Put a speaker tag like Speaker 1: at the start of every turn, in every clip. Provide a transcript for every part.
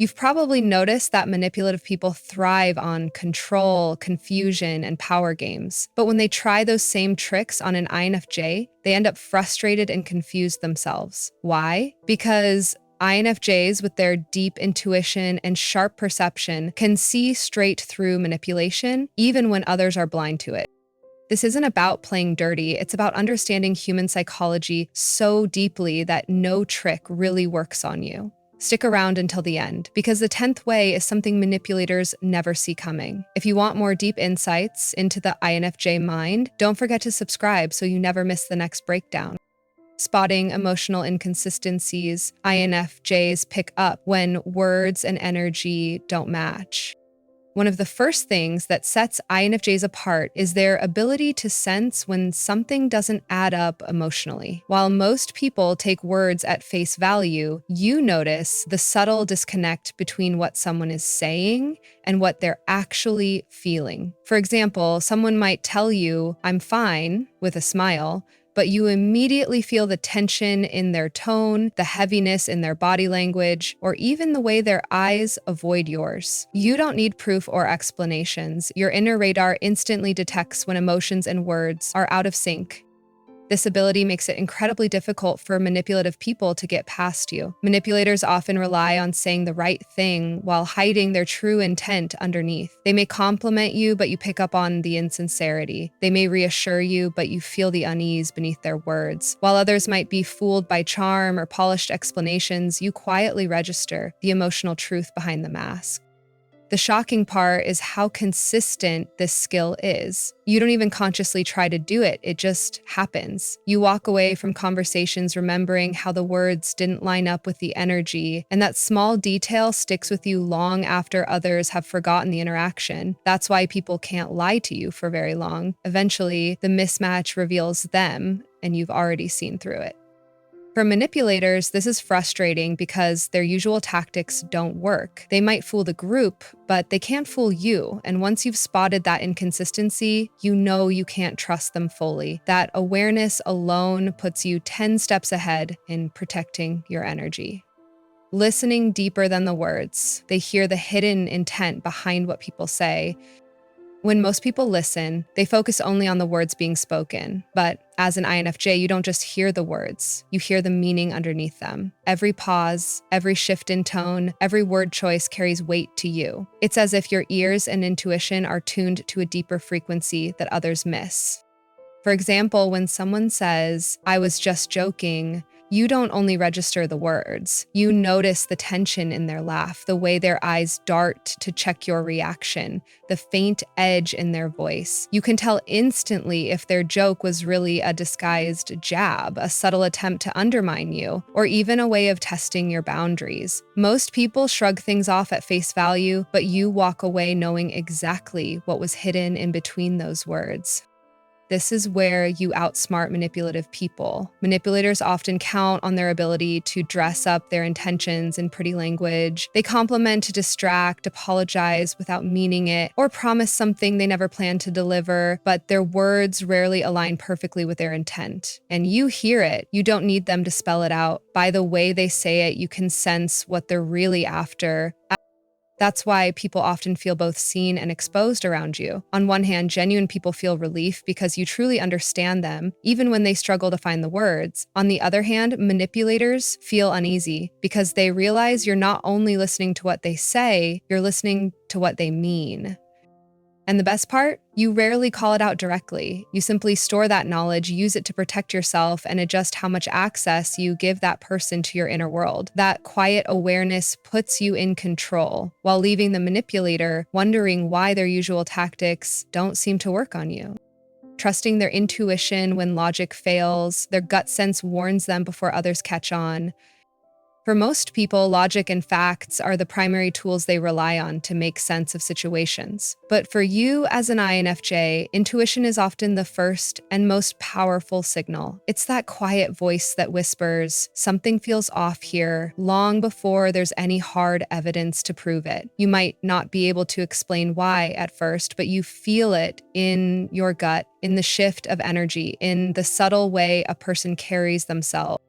Speaker 1: You've probably noticed that manipulative people thrive on control, confusion, and power games. But when they try those same tricks on an INFJ, they end up frustrated and confused themselves. Why? Because INFJs, with their deep intuition and sharp perception, can see straight through manipulation, even when others are blind to it. This isn't about playing dirty, it's about understanding human psychology so deeply that no trick really works on you. Stick around until the end, because the 10th way is something manipulators never see coming. If you want more deep insights into the INFJ mind, don't forget to subscribe so you never miss the next breakdown. Spotting emotional inconsistencies, INFJs pick up when words and energy don't match. One of the first things that sets INFJs apart is their ability to sense when something doesn't add up emotionally. While most people take words at face value, you notice the subtle disconnect between what someone is saying and what they're actually feeling. For example, someone might tell you, "I'm fine," with a smile, but you immediately feel the tension in their tone, the heaviness in their body language, or even the way their eyes avoid yours. You don't need proof or explanations. Your inner radar instantly detects when emotions and words are out of sync. This ability makes it incredibly difficult for manipulative people to get past you. Manipulators often rely on saying the right thing while hiding their true intent underneath. They may compliment you, but you pick up on the insincerity. They may reassure you, but you feel the unease beneath their words. While others might be fooled by charm or polished explanations, you quietly register the emotional truth behind the mask. The shocking part is how consistent this skill is. You don't even consciously try to do it, it just happens. You walk away from conversations remembering how the words didn't line up with the energy, and that small detail sticks with you long after others have forgotten the interaction. That's why people can't lie to you for very long. Eventually, the mismatch reveals them, and you've already seen through it. For manipulators, this is frustrating because their usual tactics don't work. They might fool the group, but they can't fool you. And once you've spotted that inconsistency, you know you can't trust them fully. That awareness alone puts you 10 steps ahead in protecting your energy. Listening deeper than the words, they hear the hidden intent behind what people say. When most people listen, they focus only on the words being spoken. But as an INFJ, you don't just hear the words, you hear the meaning underneath them. Every pause, every shift in tone, every word choice carries weight to you. It's as if your ears and intuition are tuned to a deeper frequency that others miss. For example, when someone says, "I was just joking," you don't only register the words, you notice the tension in their laugh, the way their eyes dart to check your reaction, the faint edge in their voice. You can tell instantly if their joke was really a disguised jab, a subtle attempt to undermine you, or even a way of testing your boundaries. Most people shrug things off at face value, but you walk away knowing exactly what was hidden in between those words. This is where you outsmart manipulative people. Manipulators often count on their ability to dress up their intentions in pretty language. They compliment to distract, apologize without meaning it, or promise something they never planned to deliver, but their words rarely align perfectly with their intent. And you hear it. You don't need them to spell it out. By the way they say it, you can sense what they're really after. That's why people often feel both seen and exposed around you. On one hand, genuine people feel relief because you truly understand them, even when they struggle to find the words. On the other hand, manipulators feel uneasy because they realize you're not only listening to what they say, you're listening to what they mean. And the best part? You rarely call it out directly. You simply store that knowledge, use it to protect yourself, and adjust how much access you give that person to your inner world. That quiet awareness puts you in control, while leaving the manipulator wondering why their usual tactics don't seem to work on you. Trusting their intuition when logic fails, their gut sense warns them before others catch on. For most people, logic and facts are the primary tools they rely on to make sense of situations. But for you as an INFJ, intuition is often the first and most powerful signal. It's that quiet voice that whispers, "Something feels off here," long before there's any hard evidence to prove it. You might not be able to explain why at first, but you feel it in your gut, in the shift of energy, in the subtle way a person carries themselves.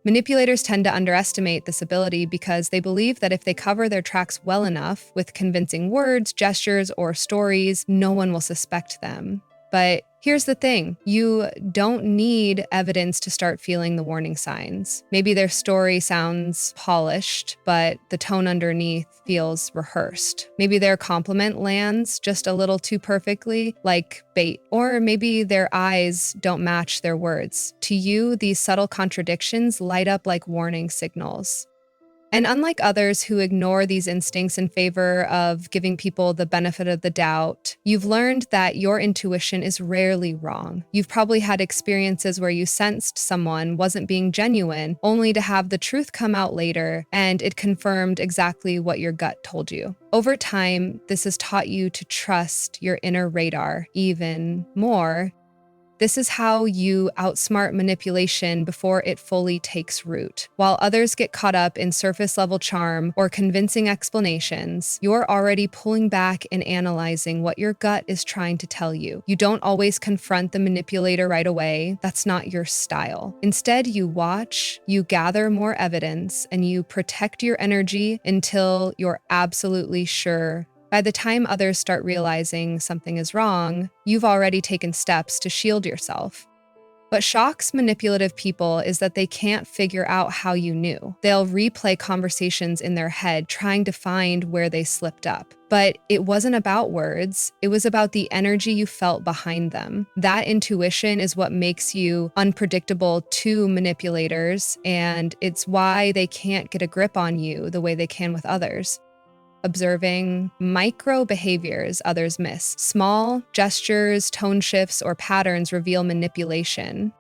Speaker 1: Manipulators tend to underestimate this ability because they believe that if they cover their tracks well enough with convincing words, gestures, or stories, no one will suspect them. But here's the thing, you don't need evidence to start feeling the warning signs. Maybe their story sounds polished, but the tone underneath feels rehearsed. Maybe their compliment lands just a little too perfectly, like bait. Or maybe their eyes don't match their words. To you, these subtle contradictions light up like warning signals. And unlike others who ignore these instincts in favor of giving people the benefit of the doubt, you've learned that your intuition is rarely wrong. You've probably had experiences where you sensed someone wasn't being genuine, only to have the truth come out later, and it confirmed exactly what your gut told you. Over time, this has taught you to trust your inner radar even more. This is how you outsmart manipulation before it fully takes root. While others get caught up in surface-level charm or convincing explanations, you're already pulling back and analyzing what your gut is trying to tell you. You don't always confront the manipulator right away. That's not your style. Instead, you watch, you gather more evidence, and you protect your energy until you're absolutely sure. By the time others start realizing something is wrong, you've already taken steps to shield yourself. What shocks manipulative people is that they can't figure out how you knew. They'll replay conversations in their head, trying to find where they slipped up. But it wasn't about words, it was about the energy you felt behind them. That intuition is what makes you unpredictable to manipulators, and it's why they can't get a grip on you the way they can with others. Observing micro behaviors others miss. Small gestures, tone shifts, or patterns reveal manipulation.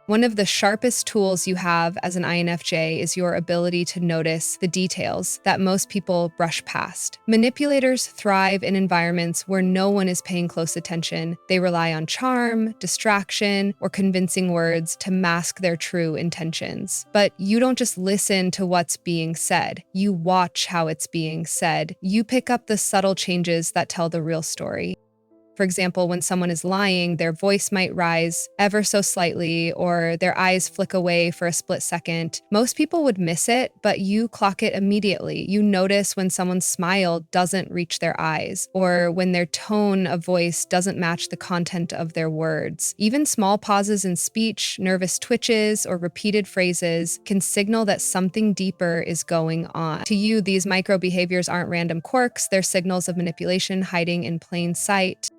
Speaker 1: One of the sharpest tools you have as an INFJ is your ability to notice the details that most people brush past. Manipulators thrive in environments where no one is paying close attention. They rely on charm, distraction, or convincing words to mask their true intentions. But you don't just listen to what's being said. You watch how it's being said. You pick up the subtle changes that tell the real story. For example, when someone is lying, their voice might rise ever so slightly, or their eyes flick away for a split second. Most people would miss it, but you clock it immediately. You notice when someone's smile doesn't reach their eyes, or when their tone of voice doesn't match the content of their words. Even small pauses in speech, nervous twitches, or repeated phrases can signal that something deeper is going on. To you, these micro behaviors aren't random quirks, they're signals of manipulation hiding in plain sight.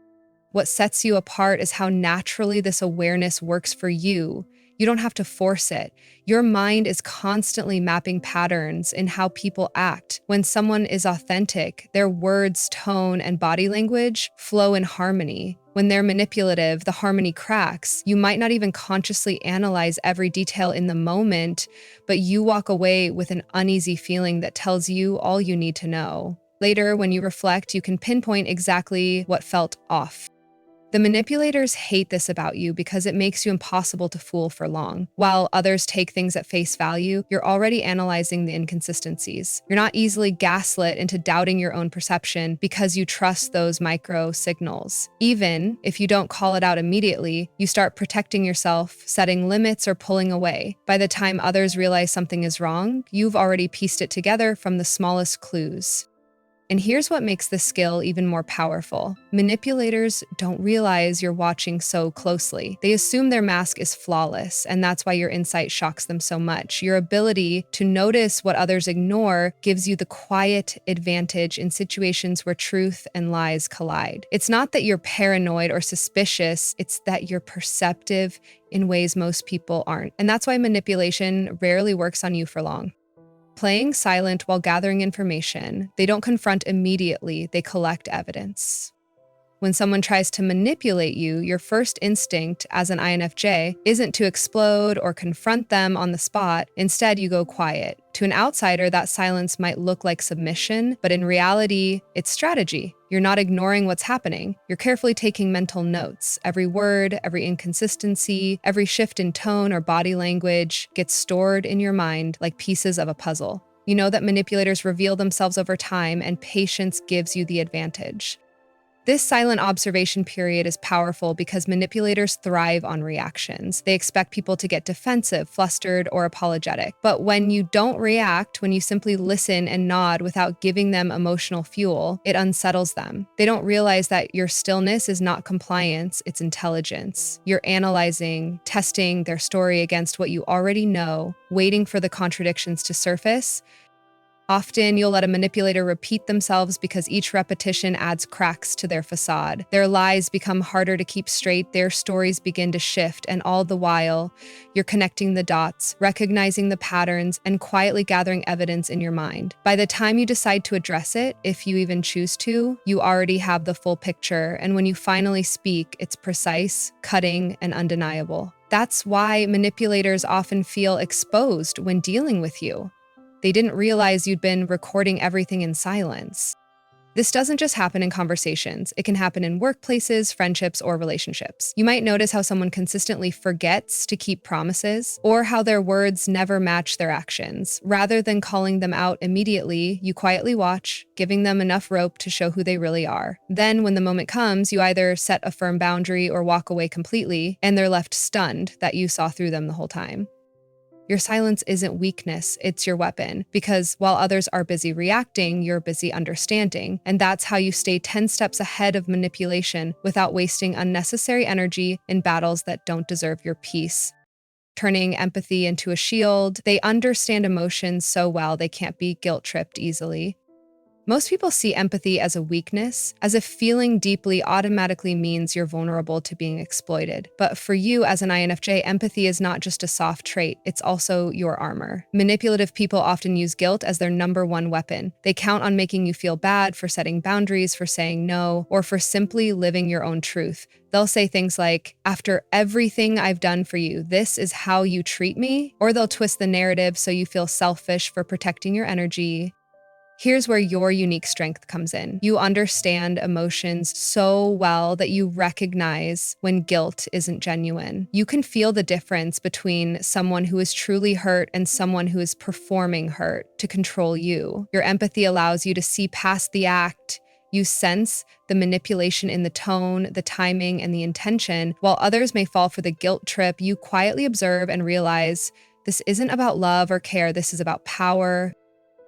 Speaker 1: What sets you apart is how naturally this awareness works for you. You don't have to force it. Your mind is constantly mapping patterns in how people act. When someone is authentic, their words, tone, and body language flow in harmony. When they're manipulative, the harmony cracks. You might not even consciously analyze every detail in the moment, but you walk away with an uneasy feeling that tells you all you need to know. Later, when you reflect, you can pinpoint exactly what felt off. The manipulators hate this about you because it makes you impossible to fool for long. While others take things at face value, you're already analyzing the inconsistencies. You're not easily gaslit into doubting your own perception because you trust those micro signals. Even if you don't call it out immediately, you start protecting yourself, setting limits, or pulling away. By the time others realize something is wrong, you've already pieced it together from the smallest clues. And here's what makes this skill even more powerful. Manipulators don't realize you're watching so closely. They assume their mask is flawless, and that's why your insight shocks them so much. Your ability to notice what others ignore gives you the quiet advantage in situations where truth and lies collide. It's not that you're paranoid or suspicious, it's that you're perceptive in ways most people aren't. And that's why manipulation rarely works on you for long. Playing silent while gathering information, they don't confront immediately, they collect evidence. When someone tries to manipulate you, your first instinct as an INFJ isn't to explode or confront them on the spot. Instead, you go quiet. To an outsider, that silence might look like submission, but in reality, it's strategy. You're not ignoring what's happening. You're carefully taking mental notes. Every word, every inconsistency, every shift in tone or body language gets stored in your mind like pieces of a puzzle. You know that manipulators reveal themselves over time, and patience gives you the advantage. This silent observation period is powerful because manipulators thrive on reactions. They expect people to get defensive, flustered, or apologetic. But when you don't react, when you simply listen and nod without giving them emotional fuel, it unsettles them. They don't realize that your stillness is not compliance, it's intelligence. You're analyzing, testing their story against what you already know, waiting for the contradictions to surface. Often, you'll let a manipulator repeat themselves because each repetition adds cracks to their facade. Their lies become harder to keep straight, their stories begin to shift, and all the while, you're connecting the dots, recognizing the patterns, and quietly gathering evidence in your mind. By the time you decide to address it, if you even choose to, you already have the full picture, and when you finally speak, it's precise, cutting, and undeniable. That's why manipulators often feel exposed when dealing with you. They didn't realize you'd been recording everything in silence. This doesn't just happen in conversations. It can happen in workplaces, friendships, or relationships. You might notice how someone consistently forgets to keep promises, or how their words never match their actions. Rather than calling them out immediately, you quietly watch, giving them enough rope to show who they really are. Then, when the moment comes, you either set a firm boundary or walk away completely, and they're left stunned that you saw through them the whole time. Your silence isn't weakness, it's your weapon, because while others are busy reacting, you're busy understanding, and that's how you stay 10 steps ahead of manipulation without wasting unnecessary energy in battles that don't deserve your peace. Turning empathy into a shield, they understand emotions so well they can't be guilt-tripped easily. Most people see empathy as a weakness, as if feeling deeply automatically means you're vulnerable to being exploited. But for you as an INFJ, empathy is not just a soft trait, it's also your armor. Manipulative people often use guilt as their number one weapon. They count on making you feel bad for setting boundaries, for saying no, or for simply living your own truth. They'll say things like, "After everything I've done for you, this is how you treat me?" Or they'll twist the narrative so you feel selfish for protecting your energy. Here's where your unique strength comes in. You understand emotions so well that you recognize when guilt isn't genuine. You can feel the difference between someone who is truly hurt and someone who is performing hurt to control you. Your empathy allows you to see past the act. You sense the manipulation in the tone, the timing, and the intention. While others may fall for the guilt trip, you quietly observe and realize this isn't about love or care, this is about power.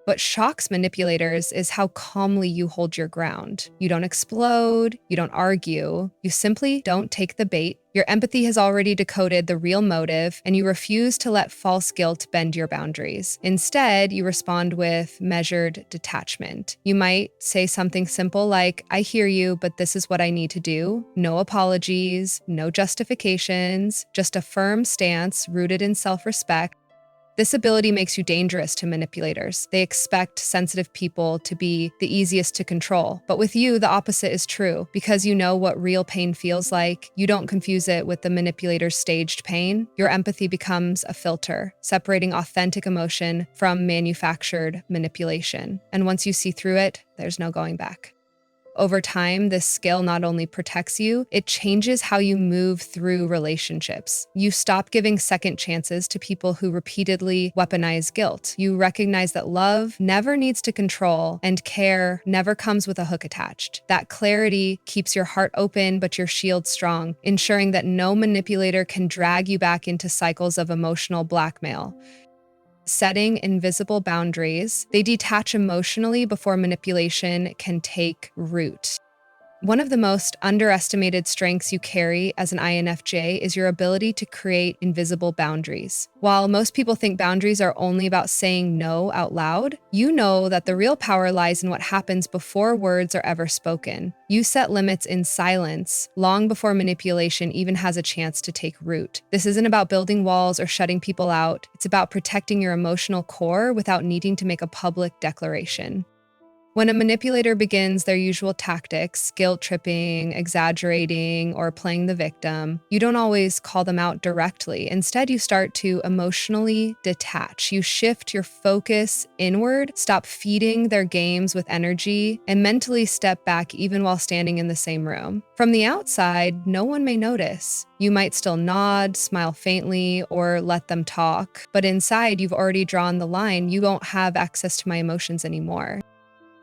Speaker 1: What shocks manipulators is how calmly you hold your ground. You don't explode, you don't argue, you simply don't take the bait. Your empathy has already decoded the real motive, and you refuse to let false guilt bend your boundaries. Instead, you respond with measured detachment. You might say something simple like, "I hear you, but this is what I need to do." No apologies, no justifications, just a firm stance rooted in self-respect. This ability makes you dangerous to manipulators. They expect sensitive people to be the easiest to control. But with you, the opposite is true. Because you know what real pain feels like, you don't confuse it with the manipulator's staged pain. Your empathy becomes a filter, separating authentic emotion from manufactured manipulation. And once you see through it, there's no going back. Over time, this skill not only protects you, it changes how you move through relationships. You stop giving second chances to people who repeatedly weaponize guilt. You recognize that love never needs to control, and care never comes with a hook attached. That clarity keeps your heart open but your shield strong, ensuring that no manipulator can drag you back into cycles of emotional blackmail. Setting invisible boundaries, they detach emotionally before manipulation can take root. One of the most underestimated strengths you carry as an INFJ is your ability to create invisible boundaries. While most people think boundaries are only about saying no out loud, you know that the real power lies in what happens before words are ever spoken. You set limits in silence, long before manipulation even has a chance to take root. This isn't about building walls or shutting people out. It's about protecting your emotional core without needing to make a public declaration. When a manipulator begins their usual tactics, guilt-tripping, exaggerating, or playing the victim, you don't always call them out directly. Instead, you start to emotionally detach. You shift your focus inward, stop feeding their games with energy, and mentally step back even while standing in the same room. From the outside, no one may notice. You might still nod, smile faintly, or let them talk, but inside, you've already drawn the line. You won't have access to my emotions anymore.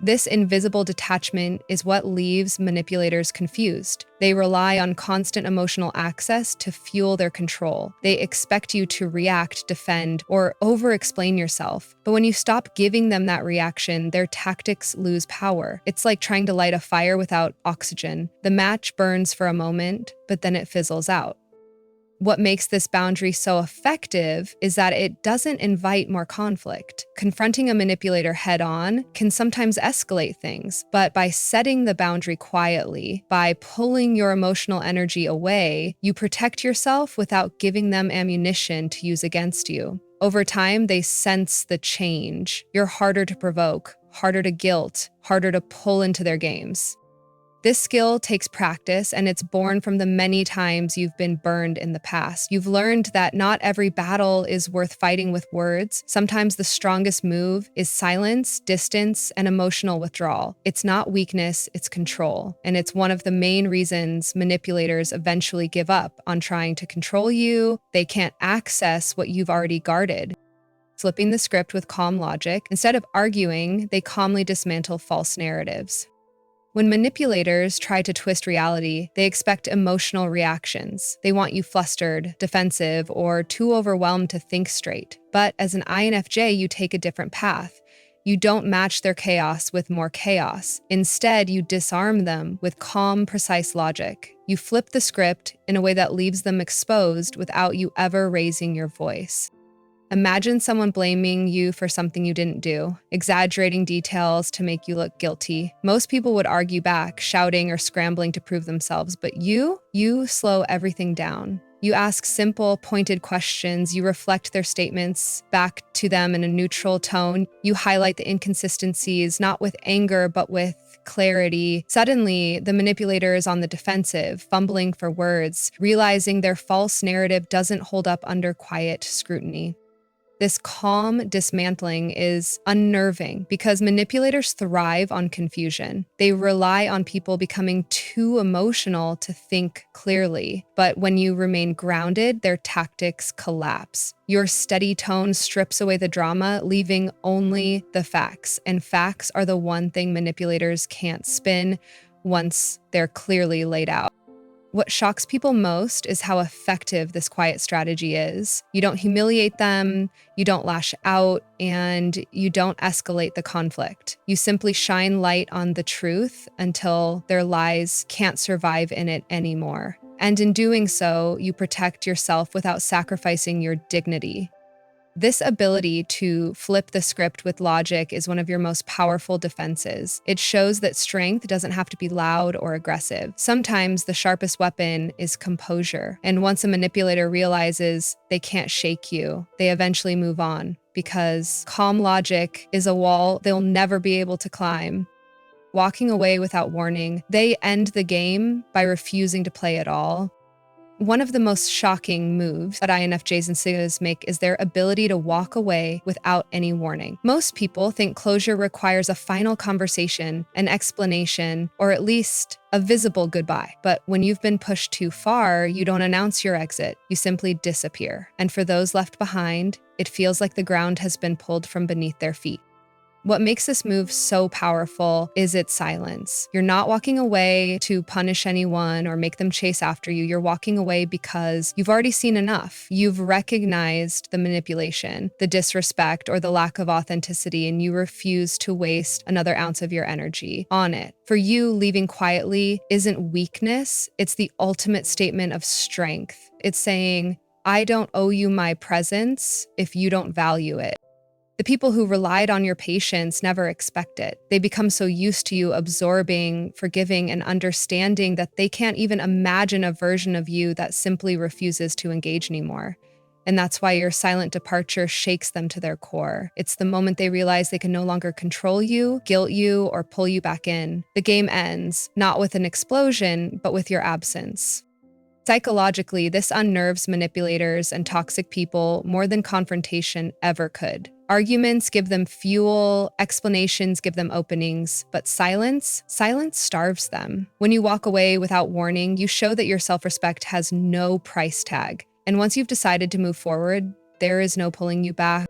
Speaker 1: This invisible detachment is what leaves manipulators confused. They rely on constant emotional access to fuel their control. They expect you to react, defend, or over-explain yourself. But when you stop giving them that reaction, their tactics lose power. It's like trying to light a fire without oxygen. The match burns for a moment, but then it fizzles out. What makes this boundary so effective is that it doesn't invite more conflict. Confronting a manipulator head-on can sometimes escalate things, but by setting the boundary quietly, by pulling your emotional energy away, you protect yourself without giving them ammunition to use against you. Over time, they sense the change. You're harder to provoke, harder to guilt, harder to pull into their games. This skill takes practice, and it's born from the many times you've been burned in the past. You've learned that not every battle is worth fighting with words. Sometimes the strongest move is silence, distance, and emotional withdrawal. It's not weakness, it's control. And it's one of the main reasons manipulators eventually give up on trying to control you. They can't access what you've already guarded. Flipping the script with calm logic, instead of arguing, they calmly dismantle false narratives. When manipulators try to twist reality, they expect emotional reactions. They want you flustered, defensive, or too overwhelmed to think straight. But as an INFJ, you take a different path. You don't match their chaos with more chaos. Instead, you disarm them with calm, precise logic. You flip the script in a way that leaves them exposed without you ever raising your voice. Imagine someone blaming you for something you didn't do, exaggerating details to make you look guilty. Most people would argue back, shouting or scrambling to prove themselves, but you slow everything down. You ask simple, pointed questions. You reflect their statements back to them in a neutral tone. You highlight the inconsistencies, not with anger, but with clarity. Suddenly, the manipulator is on the defensive, fumbling for words, realizing their false narrative doesn't hold up under quiet scrutiny. This calm dismantling is unnerving because manipulators thrive on confusion. They rely on people becoming too emotional to think clearly. But when you remain grounded, their tactics collapse. Your steady tone strips away the drama, leaving only the facts. And facts are the one thing manipulators can't spin once they're clearly laid out. What shocks people most is how effective this quiet strategy is. You don't humiliate them, you don't lash out, and you don't escalate the conflict. You simply shine light on the truth until their lies can't survive in it anymore. And in doing so, you protect yourself without sacrificing your dignity. This ability to flip the script with logic is one of your most powerful defenses. It shows that strength doesn't have to be loud or aggressive. Sometimes the sharpest weapon is composure. And once a manipulator realizes they can't shake you, they eventually move on because calm logic is a wall they'll never be able to climb. Walking away without warning, they end the game by refusing to play at all. One of the most shocking moves that INFJs and SIGAs make is their ability to walk away without any warning. Most people think closure requires a final conversation, an explanation, or at least a visible goodbye. But when you've been pushed too far, you don't announce your exit. You simply disappear. And for those left behind, it feels like the ground has been pulled from beneath their feet. What makes this move so powerful is its silence. You're not walking away to punish anyone or make them chase after you. You're walking away because you've already seen enough. You've recognized the manipulation, the disrespect, or the lack of authenticity, and you refuse to waste another ounce of your energy on it. For you, leaving quietly isn't weakness. It's the ultimate statement of strength. It's saying, I don't owe you my presence if you don't value it. The people who relied on your patience never expect it. They become so used to you absorbing, forgiving, and understanding that they can't even imagine a version of you that simply refuses to engage anymore. And that's why your silent departure shakes them to their core. It's the moment they realize they can no longer control you, guilt you, or pull you back in. The game ends, not with an explosion, but with your absence. Psychologically, this unnerves manipulators and toxic people more than confrontation ever could. Arguments give them fuel, explanations give them openings, but silence starves them. When you walk away without warning, you show that your self-respect has no price tag. And once you've decided to move forward, there is no pulling you back.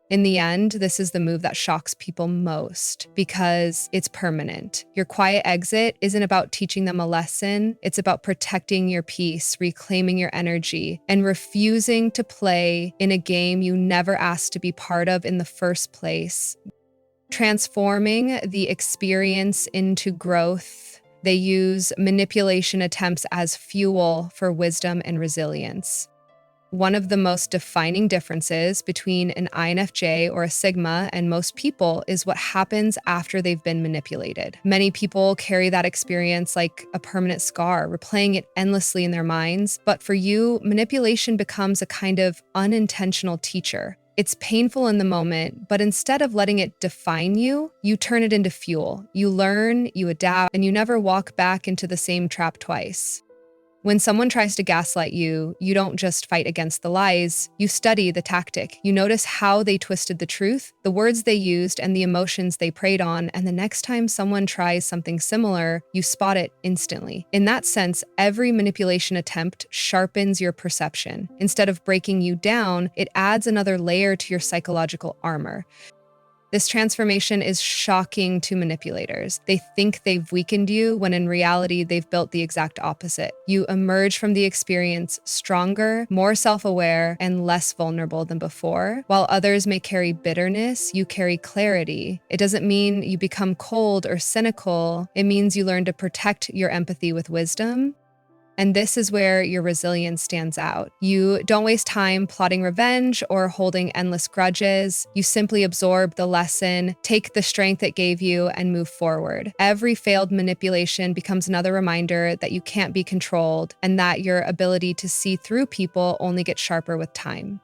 Speaker 1: In the end, this is the move that shocks people most because it's permanent. Your quiet exit isn't about teaching them a lesson, it's about protecting your peace, reclaiming your energy, and refusing to play in a game you never asked to be part of in the first place. Transforming the experience into growth, they use manipulation attempts as fuel for wisdom and resilience. One of the most defining differences between an INFJ or a Sigma and most people is what happens after they've been manipulated. Many people carry that experience like a permanent scar, replaying it endlessly in their minds. But for you, manipulation becomes a kind of unintentional teacher. It's painful in the moment, but instead of letting it define you, you turn it into fuel. You learn, you adapt, and you never walk back into the same trap twice. When someone tries to gaslight you, you don't just fight against the lies, you study the tactic. You notice how they twisted the truth, the words they used, and the emotions they preyed on, and the next time someone tries something similar, you spot it instantly. In that sense, every manipulation attempt sharpens your perception. Instead of breaking you down, it adds another layer to your psychological armor. This transformation is shocking to manipulators. They think they've weakened you when in reality, they've built the exact opposite. You emerge from the experience stronger, more self-aware, and less vulnerable than before. While others may carry bitterness, you carry clarity. It doesn't mean you become cold or cynical. It means you learn to protect your empathy with wisdom. And this is where your resilience stands out. You don't waste time plotting revenge or holding endless grudges. You simply absorb the lesson, take the strength it gave you, and move forward. Every failed manipulation becomes another reminder that you can't be controlled and that your ability to see through people only gets sharper with time.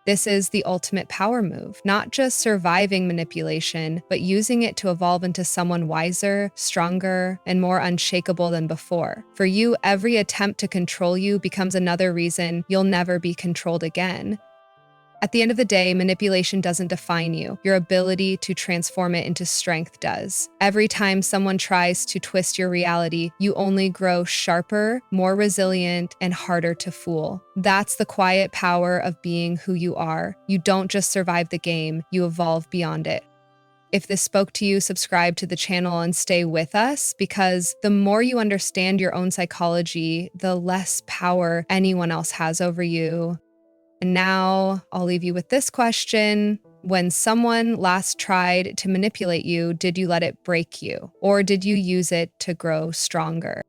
Speaker 1: This is the ultimate power move, not just surviving manipulation, but using it to evolve into someone wiser, stronger, and more unshakable than before. For you, every attempt to control you becomes another reason you'll never be controlled again. At the end of the day, manipulation doesn't define you. Your ability to transform it into strength does. Every time someone tries to twist your reality, you only grow sharper, more resilient, and harder to fool. That's the quiet power of being who you are. You don't just survive the game, you evolve beyond it. If this spoke to you, subscribe to the channel and stay with us, because the more you understand your own psychology, the less power anyone else has over you. And now I'll leave you with this question. When someone last tried to manipulate you, did you let it break you? Or did you use it to grow stronger?